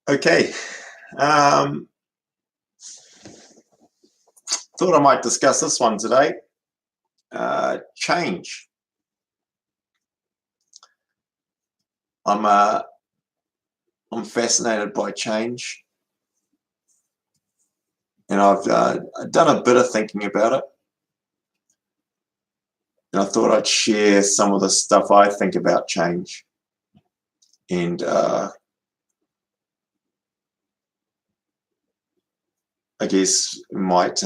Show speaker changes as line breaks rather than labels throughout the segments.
Okay. Thought I might discuss this one today. Change. I'm fascinated by change, and I've done a bit of thinking about it. And I thought I'd share some of the stuff I think about change, and I guess it might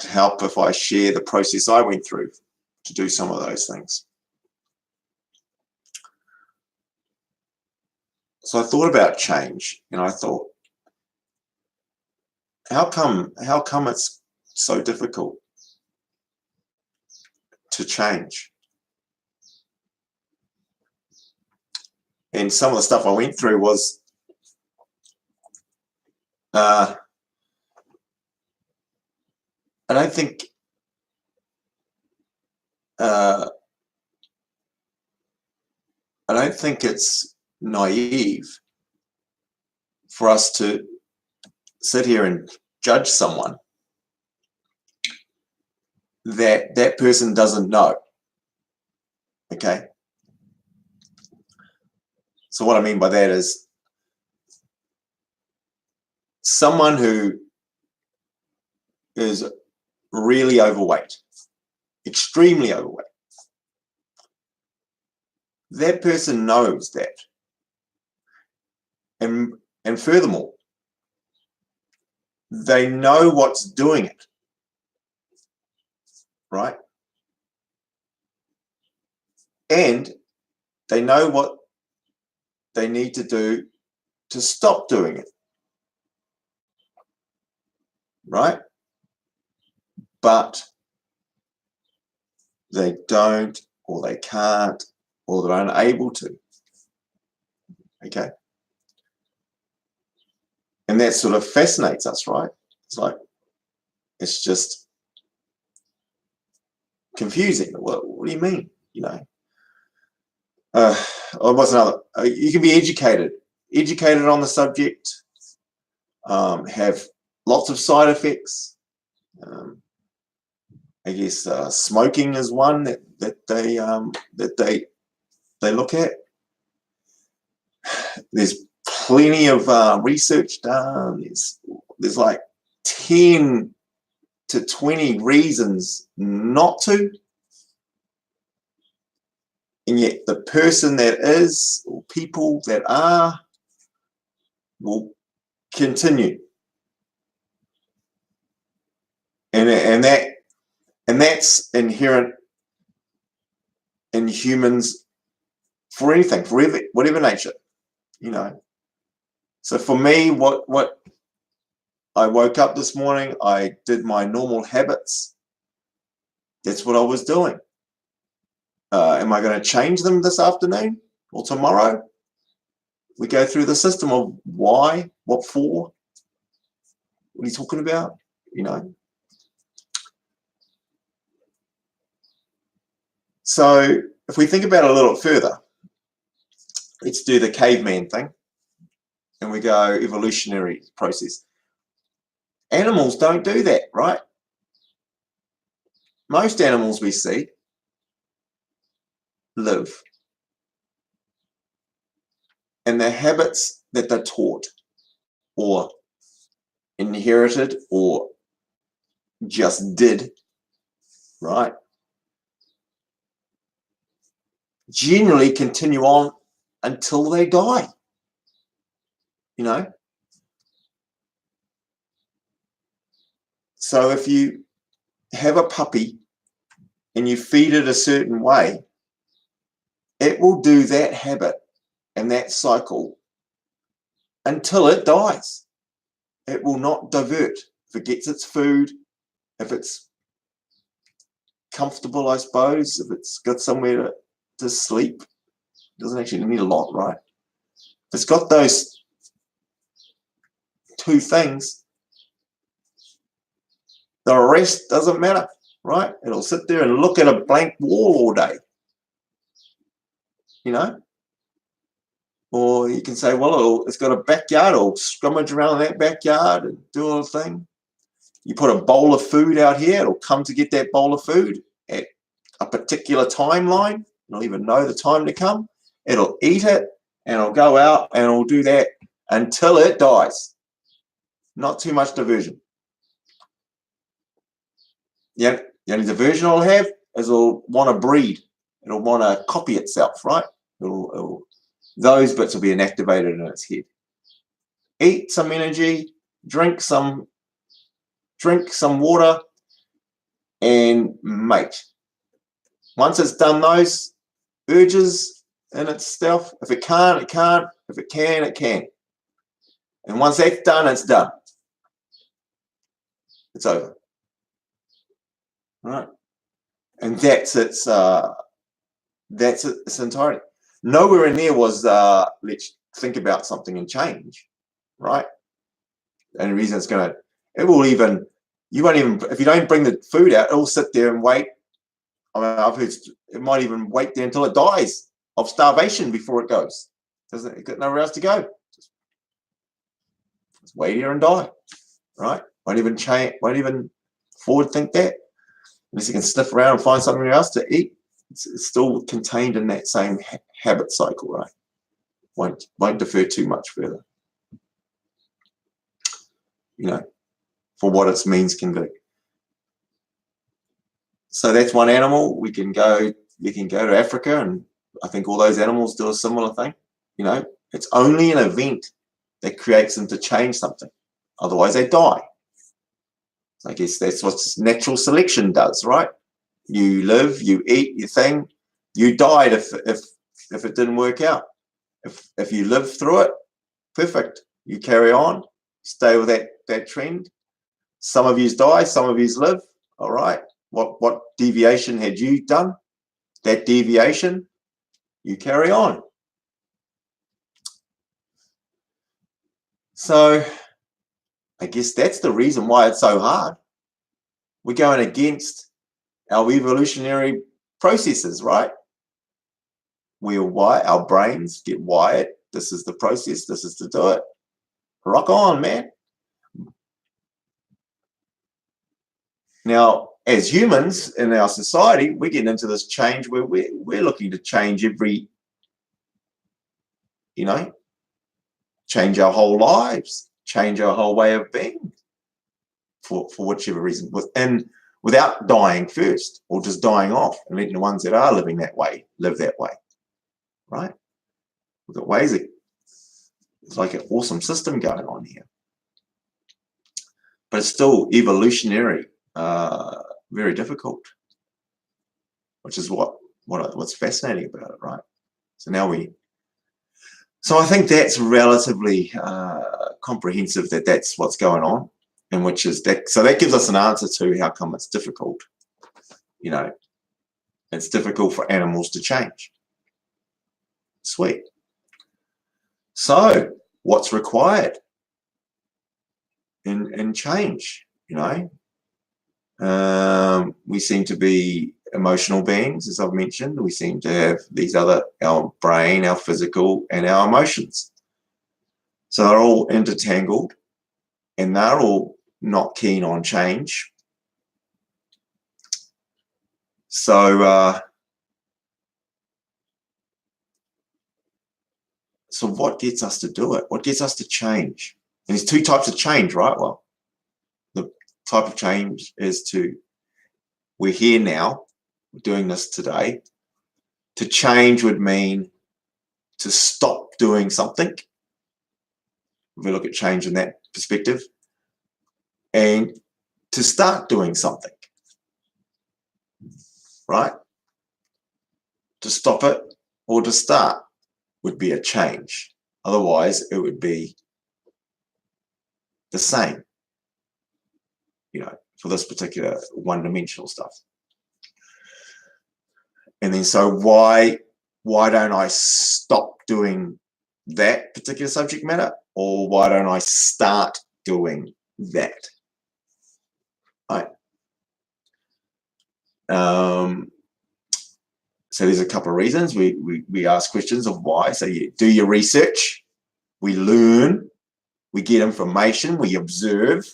help if I share the process I went through to do some of those things. So I thought about change, and I thought, how come it's so difficult to change? And some of the stuff I went through was I don't think it's naive for us to sit here and judge someone that person doesn't know. Okay? So what I mean by that is someone who is really overweight, extremely overweight, that person knows that. And furthermore, they know what's doing it, right? And they know what they need to do to stop doing it, right? But they don't, or they can't, or they're unable to. Okay? And that sort of fascinates us, right? It's like, it's just confusing. What do you mean? You know? What's another? You can be educated on the subject, have lots of side effects. I guess smoking is one that they look at. There's plenty of research done. There's like 10 to 20 reasons not to, and yet the person that is, or people that are, will continue. And that's inherent in humans for anything, for whatever nature, you know. So for me, what I woke up this morning, I did my normal habits. That's what I was doing. Am I going to change them this afternoon or tomorrow? We go through the system of why, what for, what are you talking about, you know. So if we think about it a little further, let's do the caveman thing, and we go evolutionary process. Animals don't do that, right? Most animals we see live, and the habits that they're taught or inherited or just did, right, generally continue on until they die, you know. So if you have a puppy and you feed it a certain way, it will do that habit and that cycle until it dies. It will not divert. If it gets its food, if it's comfortable, I suppose, if it's got somewhere to sleep, it doesn't actually need a lot, right? If it's got those two things, the rest doesn't matter. right? It'll sit there and look at a blank wall all day, you know. Or you can say, well, it's got a backyard, it'll scrummage around that backyard and do all the thing. You put a bowl of food out here, it'll come to get that bowl of food at a particular timeline. It'll even know the time to come. It'll eat it, and it'll go out and it'll do that until it dies. Not too much diversion. Yeah, the only diversion it'll have is it'll want to breed. It'll want to copy itself, right? Those bits will be inactivated in its head. Eat some energy, drink some water, and mate. Once it's done those urges in itself, if it can't, it can't. If it can, it can. And once that's done, it's done. It's over. Right? And that's its entirety. Nowhere in there was let's think about something and change, right? And the reason it won't even, if you don't bring the food out, it will sit there and wait. I mean, I've heard it might even wait there until it dies of starvation before it goes. It got nowhere else to go. Just wait here and die, right? Won't even change, won't even forward think that. Unless you can sniff around and find something else to eat, it's still contained in that same habit cycle, right? Won't defer too much further, you know, for what its means can be. So that's one animal. We can go to Africa, and I think all those animals do a similar thing. You know, it's only an event that creates them to change something. Otherwise, they die. So I guess that's what natural selection does, right? You live, you eat your thing. You died if it didn't work out. If you live through it, perfect. You carry on, stay with that trend. Some of yous die, some of yous live. All right. What deviation had you done? That deviation, you carry on. So I guess that's the reason why it's so hard. We're going against our evolutionary processes, right? Our brains get wired. This is the process. This is to do it. Rock on, man. Now, as humans in our society, we're getting into this change where we're looking to change change our whole lives, change our whole way of being for whichever reason, without dying first or just dying off and letting the ones that are living that way live that way, right? We've got ways it's like an awesome system going on here. But it's still evolutionary, very difficult, which is what's fascinating about it, right? So I think that's relatively comprehensive. That's what's going on, and which is that. So that gives us an answer to how come it's difficult. You know, it's difficult for animals to change. Sweet. So what's required in change? You know, we seem to be emotional beings, as I've mentioned. We seem to have our brain, our physical, and our emotions. So they're all intertangled, and they're all not keen on change. So, so what gets us to do it? What gets us to change? And there's two types of change, right? Well, the type of change is we're here now, we're doing this today. To change would mean to stop doing something. If we look at change in that perspective, and to start doing something, right? To stop it or to start would be a change. Otherwise, it would be the same, you know, for this particular one-dimensional stuff. And then so why don't I stop doing that particular subject matter, or why don't I start doing that? Right? So there's a couple of reasons. We ask questions of why. So you do your research, we learn, we get information, we observe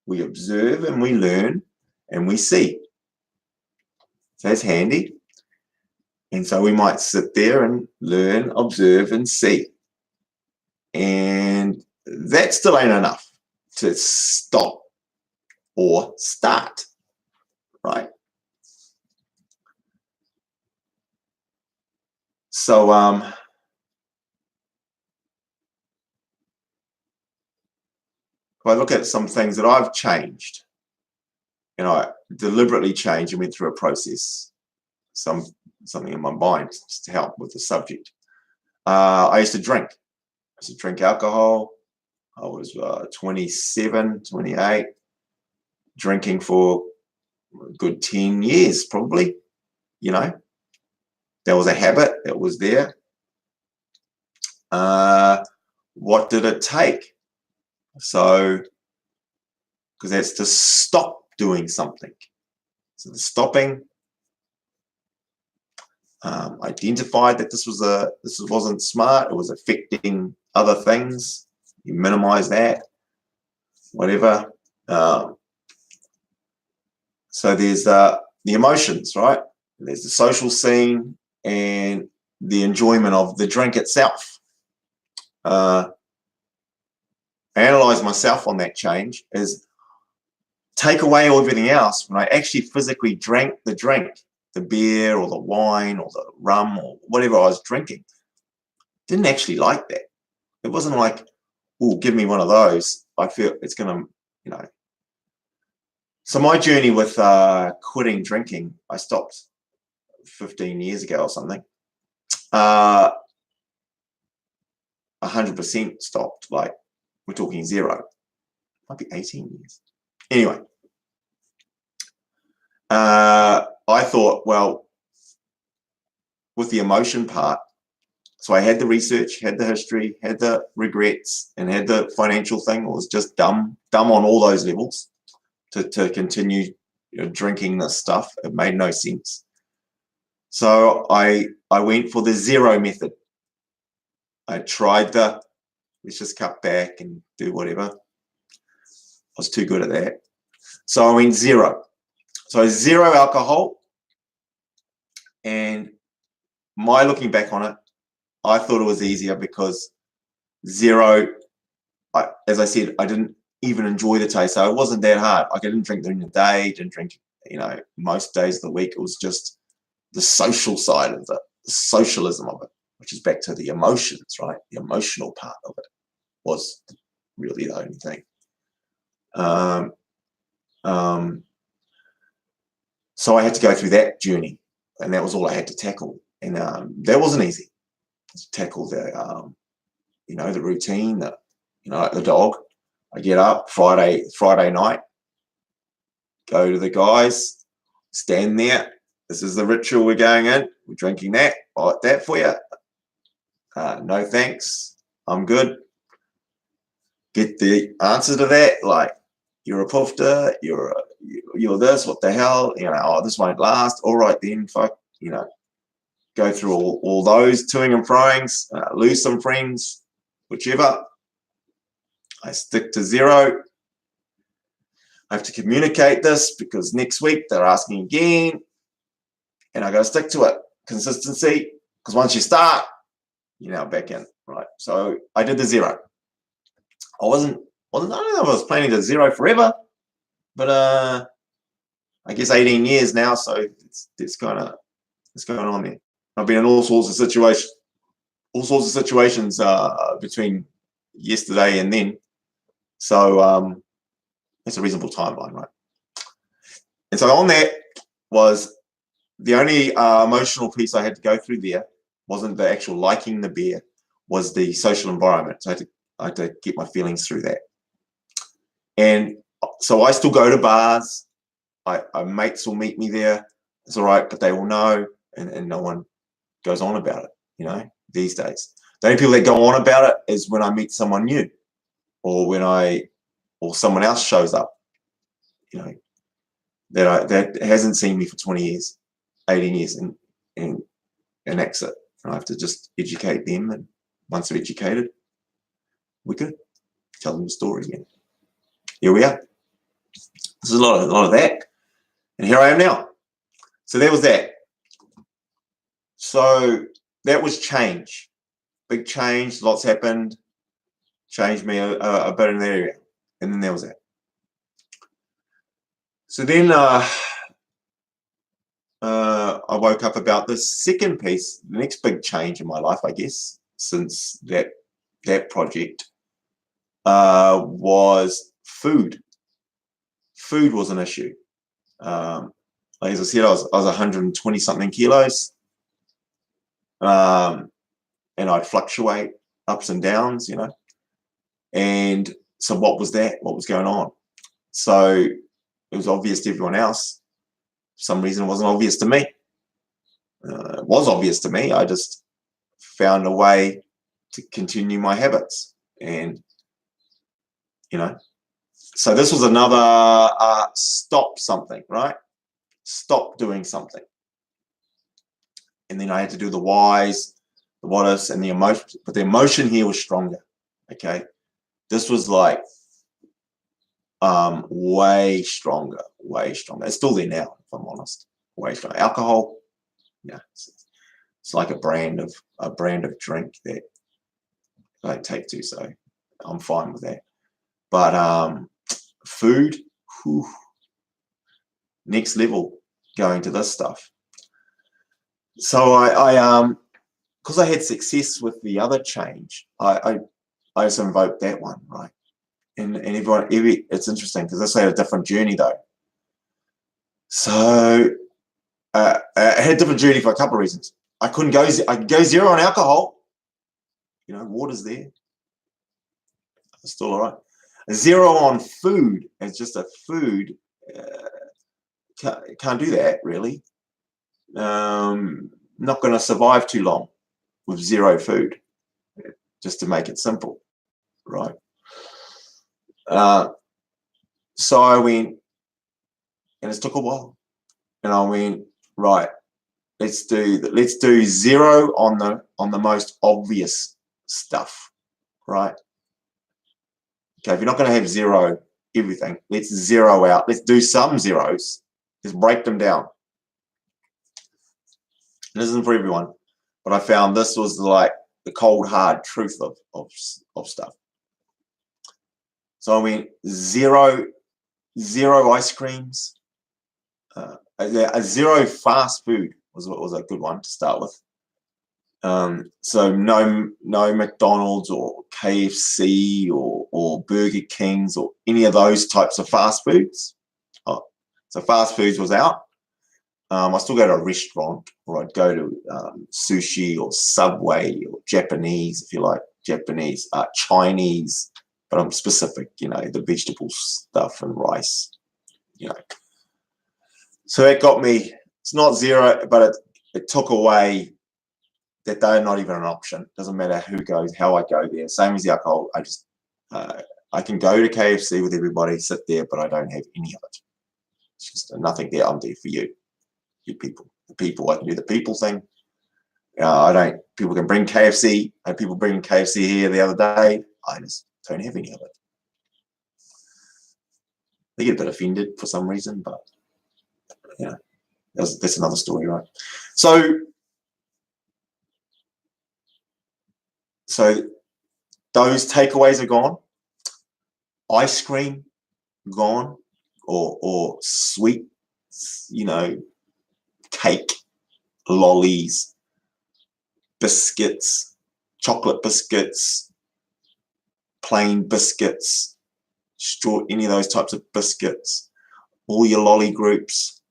and we learn and we see. So that's handy. And so we might sit there and learn, observe and see. And that still ain't enough to stop or start, right? So if I look at some things that I've changed, I deliberately changed and went through a process, something in my mind just to help with the subject. I used to drink. I used to drink alcohol. I was 27, 28, drinking for a good 10 years probably, There was a habit that was there. What did it take? So, because that's to stop doing something. So the stopping, identified that this wasn't smart. It was affecting other things. You minimize that, whatever. So there's the emotions, right? There's the social scene and the enjoyment of the drink itself. I analyze myself on that change as take away everything else. When I actually physically drank the drink, the beer or the wine or the rum or whatever I was drinking, didn't actually like that. It wasn't like, oh, give me one of those. I feel it's going to, So my journey with quitting drinking, I stopped 15 years ago or something. 100% stopped. Like, we're talking zero. Might be 18 years. Anyway, I thought, well, with the emotion part, so I had the research, had the history, had the regrets, and had the financial thing. It was just dumb on all those levels to continue drinking this stuff. It made no sense. So I went for the zero method. I tried let's just cut back and do whatever. I was too good at that. So I went zero. So zero alcohol. And looking back on it, I thought it was easier because zero, as I said, I didn't even enjoy the taste. So it wasn't that hard. Like I didn't drink during the day, didn't drink, most days of the week. It was just the social side of the socialism of it, which is back to the emotions, right? The emotional part of it was really the only thing. So I had to go through that journey, and that was all I had to tackle. And that wasn't easy to tackle the, the routine, like the dog. I get up Friday night, go to the guys, stand there. This is the ritual we're going in. We're drinking that. I like that for you. No thanks. I'm good. Get the answer to that. Like, you're a poofter. You're this. What the hell? This won't last. All right then. Fuck. Go through all those toing and froings. Lose some friends. Whichever. I stick to zero. I have to communicate this because next week they're asking again. And I got to stick to it. Consistency, because once you start, you're now back in, right? So I did the zero. I don't know if I was planning to zero forever, but I guess 18 years now, so it's going on there. I've been in all sorts of situations between yesterday and then. So it's a reasonable timeline, right? And so on that was the only emotional piece I had to go through there wasn't the actual liking the beer, was the social environment. So I had to get my feelings through that. And so I still go to bars. My mates will meet me there. It's all right, but they will know, and no one goes on about it, these days. The only people that go on about it is when I meet someone new, or when someone else shows up, that hasn't seen me for 20 years, 18 years, and exit. And I have to just educate them, and once they're educated, we're good. Tell them the story again. Here we are. There's a lot of that, and here I am now. So there was that. So that was change, big change. Lots happened, changed me a bit in that area, and then there was that. So then I woke up about this second piece, the next big change in my life, I guess, since that project was food. Food was an issue. As I said, I was 120 something kilos, and I'd fluctuate ups and downs, you know. And so what was that? What was going on? So it was obvious to everyone else. For some reason, it wasn't obvious to me. It was obvious to me. I just found a way to continue my habits, and you know. So this was another stop something, right? Stop doing something. And then I had to do the whys, the what ifs, and the emotion. But the emotion here was stronger. Okay, this was like way stronger, way stronger. It's still there now, if I'm honest. Way stronger. Alcohol, yeah, it's like a brand of drink that I take to, so I'm fine with that. But food, whew, next level going to this stuff. So I because I had success with the other change, I just invoked that one, right? And it's interesting because this had a different journey though. So I had a different journey for a couple of reasons. I could go zero on alcohol. You know, water's there. It's still all right. Zero on food as just a food. Can't do that really. Not going to survive too long with zero food, just to make it simple, right? So I went, and it took a while, and I went, right, let's do zero on the most obvious stuff, right? Okay, if you're not going to have zero everything, let's zero out. Let's do some zeros. Let's break them down. It isn't for everyone, but I found this was like the cold hard truth of stuff. So I went zero ice creams, a zero fast food was a good one to start with. So no McDonald's or KFC or Burger Kings or any of those types of fast foods. So fast foods was out. I still go to a restaurant, or I'd go to sushi or Subway or Japanese, if you like, Japanese, Chinese, but I'm specific, you know, the vegetable stuff and rice, you know. So that got me, it's not zero, but it took away that they're not even an option. Doesn't matter who goes, how I go there. Same as the alcohol. I can go to KFC with everybody, sit there, but I don't have any of it. It's just nothing there. I'm there for you. You people, the people. I can do the people thing. I don't. People can bring KFC. I had people bringing KFC here the other day. I just don't have any of it. They get a bit offended for some reason, but you know, that's another story, right? So those takeaways are gone. Ice cream gone, or sweet, you know, cake, lollies, biscuits, chocolate biscuits, plain biscuits, any of those types of biscuits, all your lolly groups,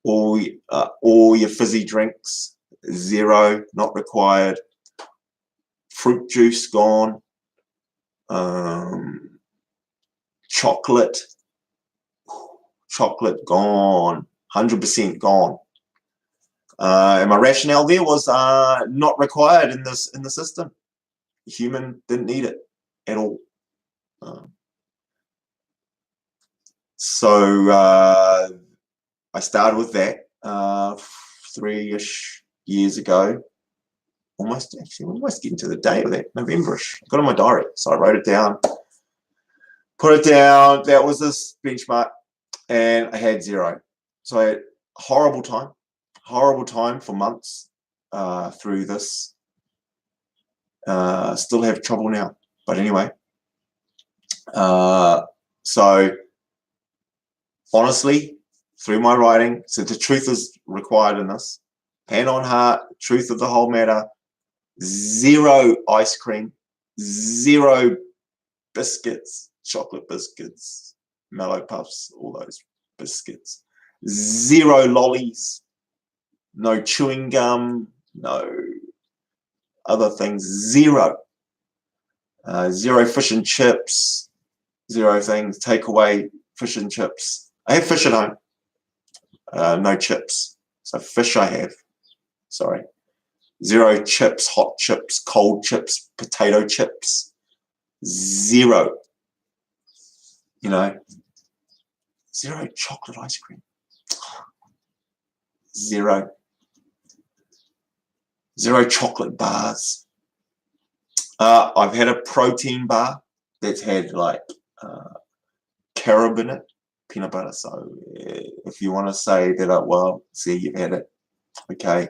all your fizzy drinks, zero, not required. Fruit juice gone. Chocolate gone, 100% gone. And my rationale there was not required in the system. The human didn't need it at all. So I started with that 3-ish years ago. Almost getting to the day of that, November-ish. I got it in my diary, so I wrote it down, put it down. That was this benchmark, and I had 0. So I had horrible time for months through this. Still have trouble now, but anyway. So honestly, through my writing, so the truth is required in this. Hand on heart, truth of the whole matter. 0 ice cream, 0 biscuits, chocolate biscuits, Mellow Puffs, all those biscuits. 0 lollies, no chewing gum, no other things. 0. 0 fish and chips, 0 things. Take away fish and chips. I have fish at home. No chips. So fish I have. Sorry. 0 chips, hot chips, cold chips, potato chips. 0. 0 chocolate ice cream. 0 chocolate bars. I've had a protein bar that's had like carob in it, peanut butter. So if you want to say that, well, see, you've had it. Okay.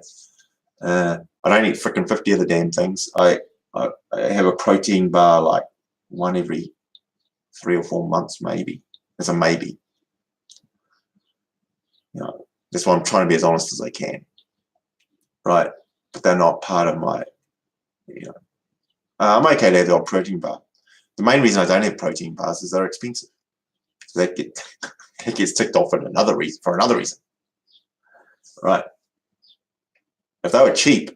I don't eat freaking 50 of the damn things. I have a protein bar like one every 3 or 4 months, maybe. It's a maybe. That's why I'm trying to be as honest as I can. Right. But they're not part of my, I'm okay to have the old protein bar. The main reason I don't have protein bars is they're expensive. So that gets ticked off for another reason. Right. If they were cheap,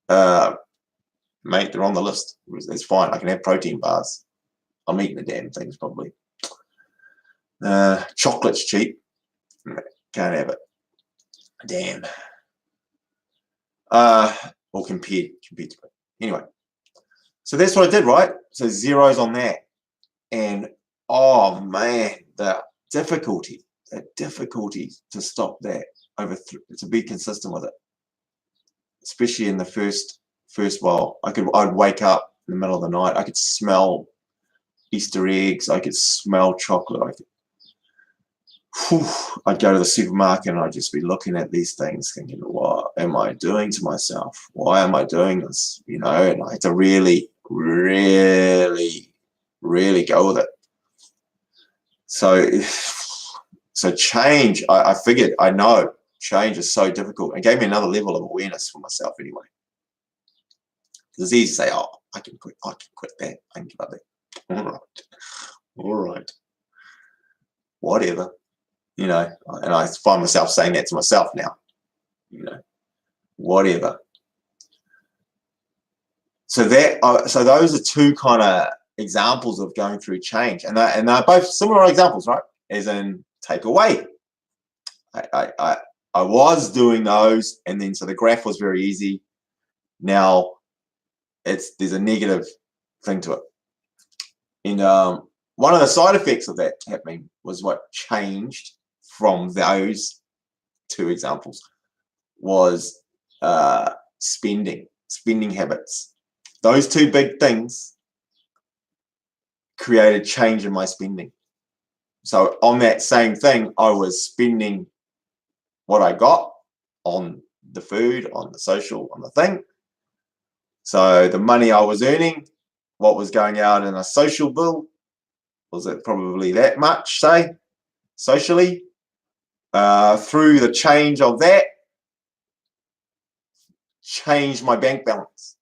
mate, they're on the list. It's fine. I can have protein bars. I'm eating the damn things probably. Chocolate's cheap. Can't have it. Damn. Or compared to it. Anyway. So that's what I did, right? So 0's on that. And oh man, the difficulty to stop that to be consistent with it. Especially in the first while. I'd wake up in the middle of the night. I could smell Easter eggs. I could smell chocolate. I'd go to the supermarket and I'd just be looking at these things thinking, what am I doing to myself? Why am I doing this? And I had to really, really, really go with it. So change, I figured, I know change is so difficult. It gave me another level of awareness for myself anyway. It's easy to say, oh, I can quit that. I can give up that. All right. Whatever. And I find myself saying that to myself now. Whatever. So those are 2 kind of examples of going through change, and they're both similar examples, right? As in take away. I was doing those, and then so the graph was very easy. Now there's a negative thing to it, and one of the side effects of that happening was what changed from those 2 examples was spending habits. Those 2 big things created change in my spending. So on that same thing, I was spending what I got on the food, on the social, on the thing. So the money I was earning, what was going out in a social bill, was it probably that much, say, socially? Through the change of that, changed my bank balance,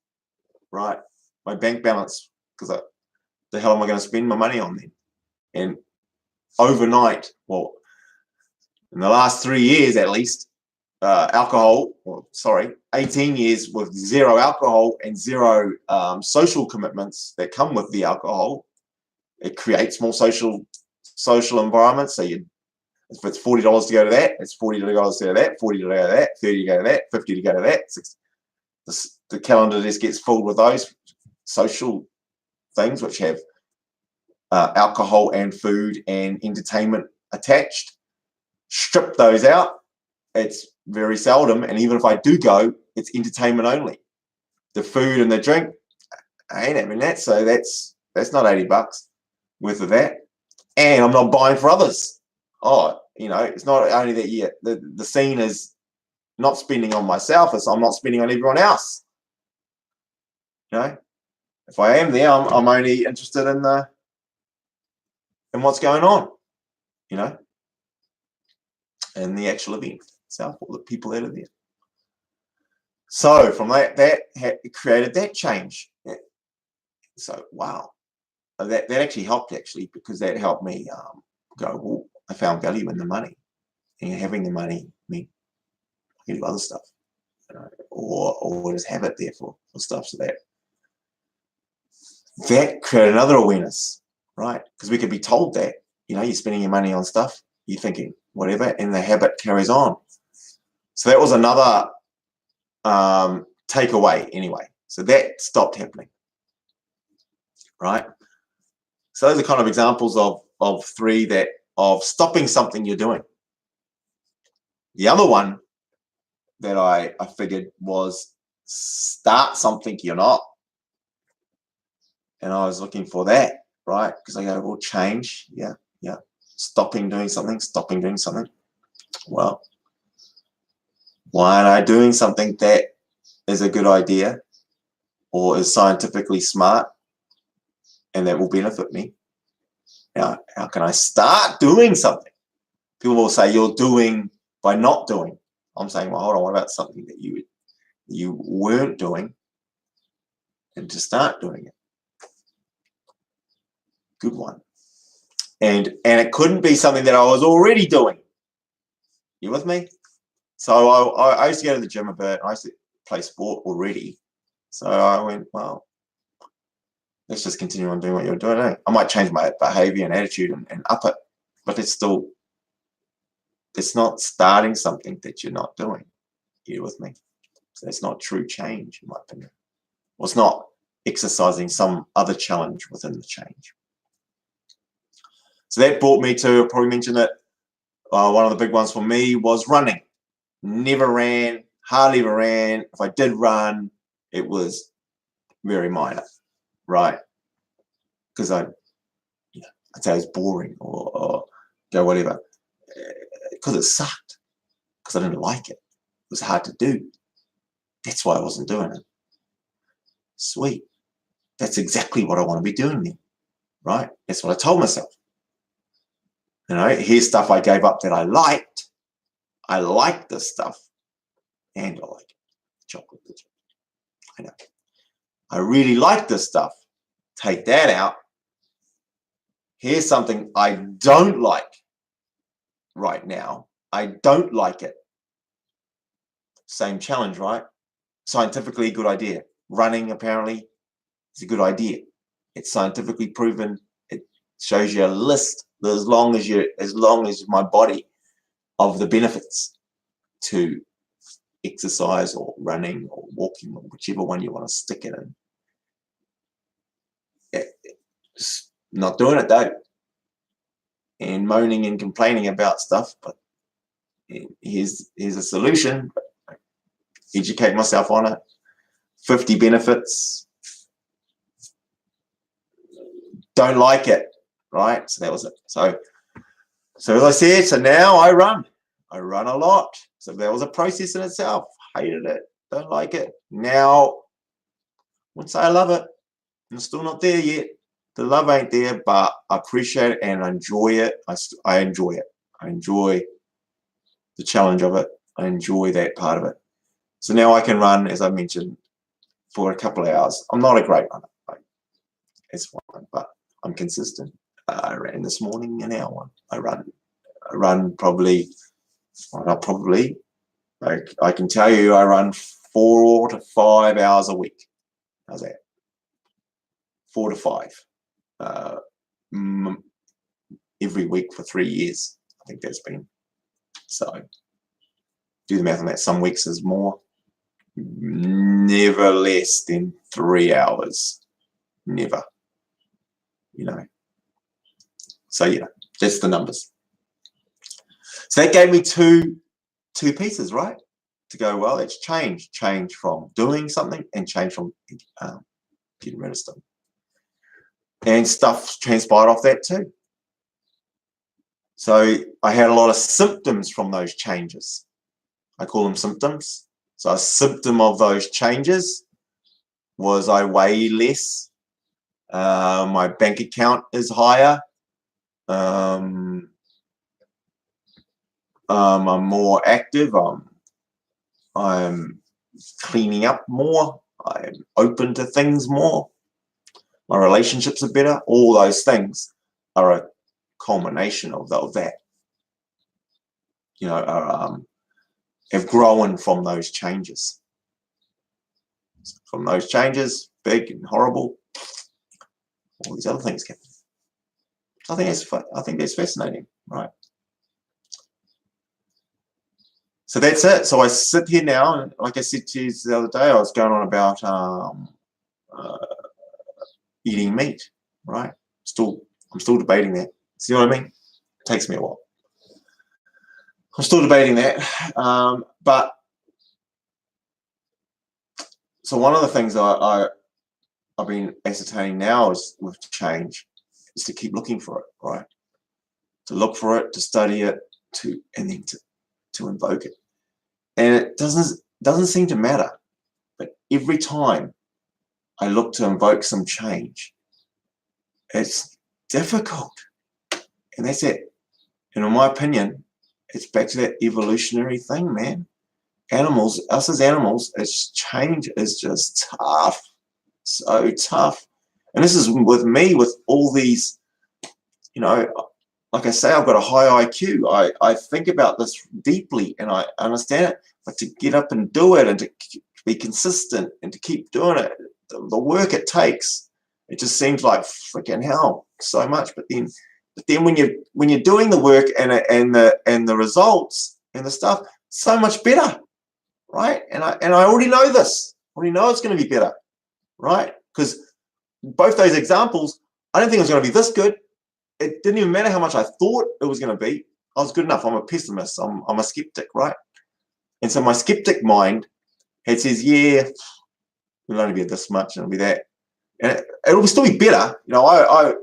right? My bank balance, because the hell am I going to spend my money on then? And overnight, well, in the last 3 years at least, 18 years with 0 alcohol and 0 social commitments that come with the alcohol, it creates more social environments. So if it's $40 to go to that, it's $40 to go to that, $40 to go to that, $30 to go to that, $50 to go to that. The calendar just gets filled with those social things which have alcohol and food and entertainment attached. strip those out, it's very seldom. And even if I do go, it's entertainment only. The food and the drink, I ain't having that. So that's not $80 worth of that. And I'm not buying for others. Oh, it's not only that yet. The scene is not spending on myself, it's I'm not spending on everyone else. If I am there, I'm only interested in what's going on, in the actual event itself, or the people that are there. So from that it created that change. So wow, that actually helped because that helped me go, well, I found value in the money, and having the money meant I can do other stuff, or just have it there for stuff. So that created another awareness, right? Because we could be told that, you're spending your money on stuff, you're thinking whatever, and the habit carries on. So that was another takeaway anyway. So that stopped happening, right? So those are kind of examples of three of stopping something you're doing. The other one that I figured was start something you're not. And I was looking for that, right? Because I go, well, change, yeah. Stopping doing something. Well, why aren't I doing something that is a good idea or is scientifically smart and that will benefit me? Now, how can I start doing something? People will say you're doing by not doing. I'm saying, well, hold on, what about something that you weren't doing and to start doing it? Good one. And it couldn't be something that I was already doing. You with me? So I used to go to the gym a bit. I used to play sport already. So I went, well, let's just continue on doing what you're doing. I might change my behavior and attitude and up it, but it's not starting something that you're not doing. You with me? So it's not true change, in my opinion. Well, it's not exercising some other challenge within the change. So that brought me to, I probably mentioned it, one of the big ones for me was running. Never ran, hardly ever ran. If I did run, it was very minor, right? Because I'd say it was boring or whatever. Because it sucked. Because I didn't like it. It was hard to do. That's why I wasn't doing it. Sweet. That's exactly what I want to be doing then, right? That's what I told myself. Here's stuff I gave up that I liked. I like this stuff. And I like chocolate. I know. I really like this stuff. Take that out. Here's something I don't like right now. I don't like it. Same challenge, right? Scientifically, good idea. Running, apparently, is a good idea. It's scientifically proven. It shows you a list as long as my body of the benefits to exercise or running or walking or whichever one you want to stick it in. It's not doing it though, and moaning and complaining about stuff. But here's a solution. Educate myself on it. 50 benefits. Don't like it, right? So that was it. So as I said, so now I run a lot. So that was a process in itself. Hated it, don't like it. Now, I wouldn't say I love it. I'm still not there yet. The love ain't there, but I appreciate it and I enjoy it. I enjoy it. I enjoy the challenge of it. I enjoy that part of it. So now I can run, as I mentioned, for a couple of hours. I'm not a great runner. It's fine, but I'm consistent. I ran this morning an hour. I run probably, well, not probably, I can tell you I run 4 to 5 hours a week. How's that? 4 to 5. Every week for 3 years. I think that's been. So do the math on that. Some weeks is more. Never less than 3 hours. Never. So yeah, that's the numbers. So that gave me two pieces, right? To go, well, it's change from doing something and change from getting rid of stuff. And stuff transpired off that too. So I had a lot of symptoms from those changes. I call them symptoms. So a symptom of those changes was I weigh less. My bank account is higher. I'm more active. I'm cleaning up more. I'm open to things more. My relationships are better. All those things are a culmination of that. You know, have grown from those changes. From those changes, big and horrible, all these other things happen. I think that's fascinating, right? So that's it. So I sit here now, and like I said to you the other day, I was going on about eating meat, right? I'm still debating that. See what I mean? It takes me a while. I'm still debating that, but so one of the things I've been ascertaining now is with change is to keep looking for it, right? To look for it, to study it, and then to invoke it. And it doesn't seem to matter, but every time I look to invoke some change, it's difficult, and that's it. And in my opinion, it's back to that evolutionary thing, man. Animals, us as animals, change is just tough, so tough. And this is with me, with all these, you know, like I say, I've got a high IQ. I think about this deeply and I understand it, but to get up and do it and to be consistent and to keep doing it, the work it takes, it just seems like freaking hell so much. But then when you're doing the work and the results and the stuff, so much better, right? And I already know this. I already know it's going to be better, right? Because both those examples, I don't think it was going to be this good. It didn't even matter how much I thought it was going to be. I was good enough. I'm a pessimist. I'm a skeptic, right? And so my skeptic mind, it says, yeah, it'll only be this much and it'll be that. And it'll still be better. You know, I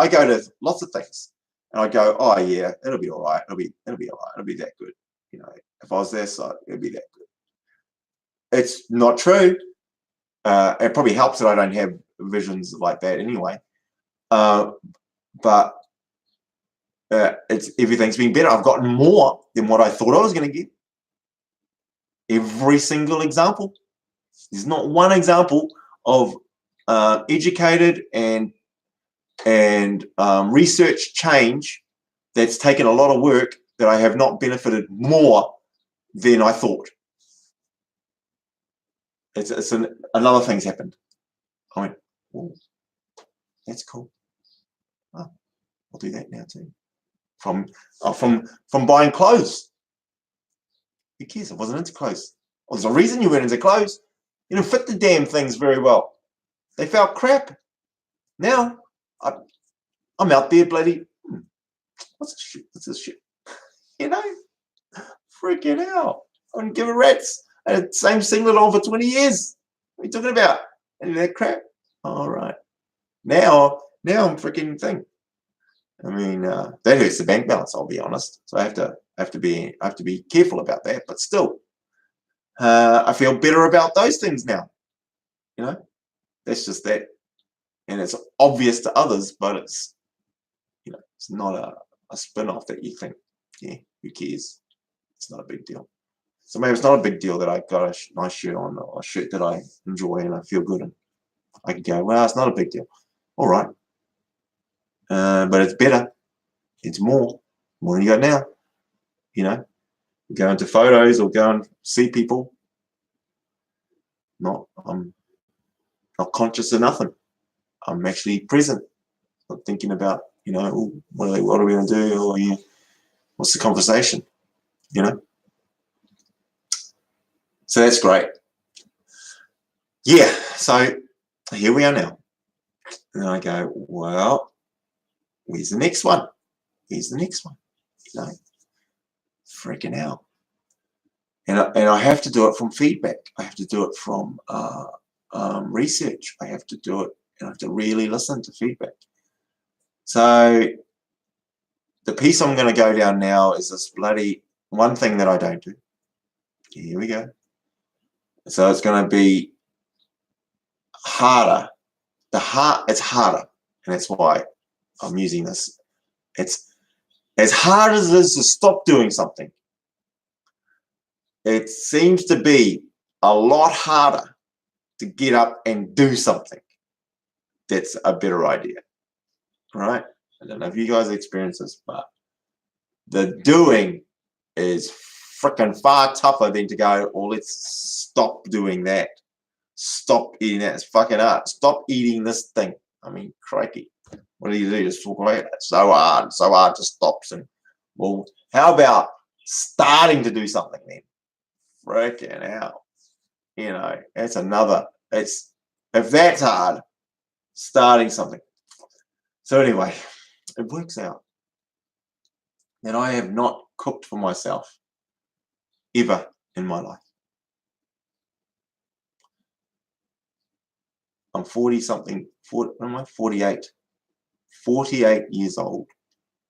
go to lots of things and I go, oh yeah, it'll be all right. It'll be all right. It'll be that good. You know, if I was their side, it'll be that good. It's not true. It probably helps that I don't have visions like that anyway. But everything's been better. I've gotten more than what I thought I was going to get. Every single example. There's not one example of educated and research change that's taken a lot of work that I have not benefited more than I thought. Another thing's happened. I went, oh, that's cool. Oh, I'll do that now too. From buying clothes. Who cares? I wasn't into clothes. Well, there's a reason you weren't into clothes. You didn't fit the damn things very well. They felt crap. Now I'm out there bloody. What's this shit? What's this shit? You know, freaking hell. I wouldn't give a rat's. I had the same singlet on for 20 years. What are you talking about? Any of that crap? All right. Now I'm freaking thing. I mean, that hurts the bank balance. I'll be honest. So I have to be careful about that. But still, I feel better about those things now. You know, that's just that, and it's obvious to others, but it's it's not a spin-off that you think, yeah, who cares? It's not a big deal. So maybe it's not a big deal that I got a nice shirt on or a shirt that I enjoy and I feel good in. I can go, well, it's not a big deal. All right. But it's better. It's more than you got now. You know, go into photos or go and see people. I'm not conscious of nothing. I'm actually present. I'm thinking about, what are we going to do? Or what's the conversation? So that's great. Yeah. So here we are now. And I go, well, where's the next one? Here's the next one. freaking out. And I have to do it from feedback. I have to do it from research. I have to do it, and I have to really listen to feedback. So the piece I'm going to go down now is this bloody one thing that I don't do. Here we go. So it's going to be harder. It's harder, and that's why I'm using this. It's as hard as it is to stop doing something. It seems to be a lot harder to get up and do something. That's a better idea, right? I don't know if you guys experience this, but the doing is freaking far tougher than to go, oh, let's stop doing that. Stop eating that. It's fucking hard. Stop eating this thing. I mean, crikey. What do? Just talk about it. It's so hard to stop. And, well, how about starting to do something then? Freaking out. You know, that's another. If that's hard, starting something. So anyway, it works out that I have not cooked for myself ever in my life. I'm 40-something, am I 48? 48 years old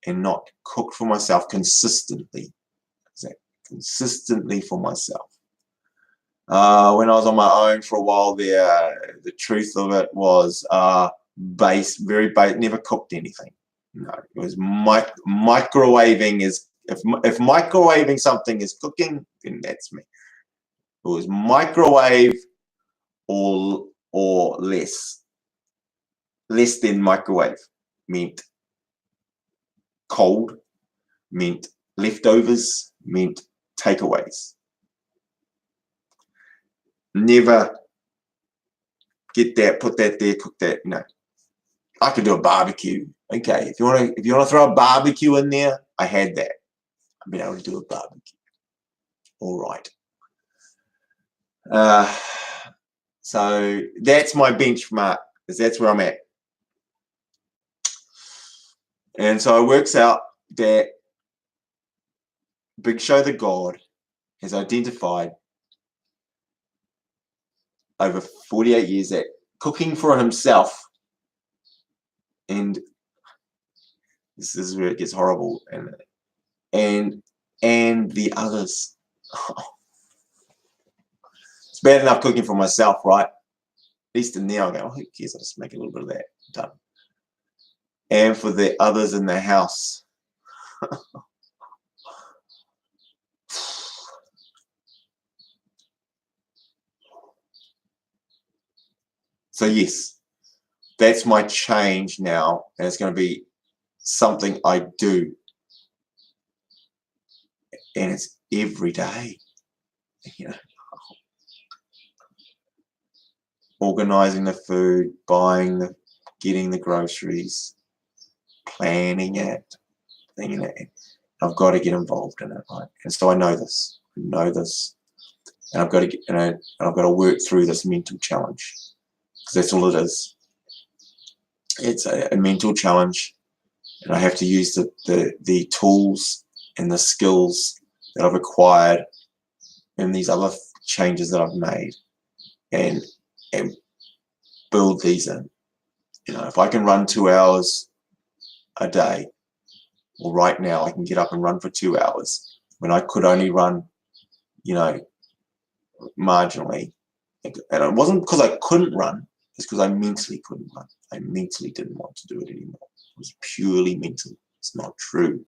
and not cooked for myself consistently. Consistently for myself. When I was on my own for a while there, the truth of it was very base, never cooked anything. No, it was microwaving is, if microwaving something is cooking, then that's me. It was microwave or less. Less than microwave meant cold, meant leftovers, meant takeaways. Never get that, put that there, cook that. No. I could do a barbecue. Okay, if you want to throw a barbecue in there, I had that. I've been able to do a barbecue. All right. So that's my benchmark, because that's where I'm at. And so it works out that bigShow the God has identified over 48 years that cooking for himself, and this is where it gets horrible, and the others. It's bad enough cooking for myself, right? At least in there I go, oh, who cares? I'll just make a little bit of that. Done. And for the others in the house. So yes, that's my change now, and it's going to be something I do, and it's every day. You know, organizing the food, getting the groceries, planning it, thinking it. I've got to get involved in it, right? And so I know this, and I've got to get, and I've got to work through this mental challenge, because that's all it is. It's a mental challenge, and I have to use the tools and the skills that I've acquired in these other changes that I've made, and build these in. You know, if I can run 2 hours a day, well, right now I can get up and run for 2 hours when I could only run, you know, marginally. And it wasn't because I couldn't run, it's because I mentally couldn't run. I mentally didn't want to do it anymore. It was purely mental. It's not true.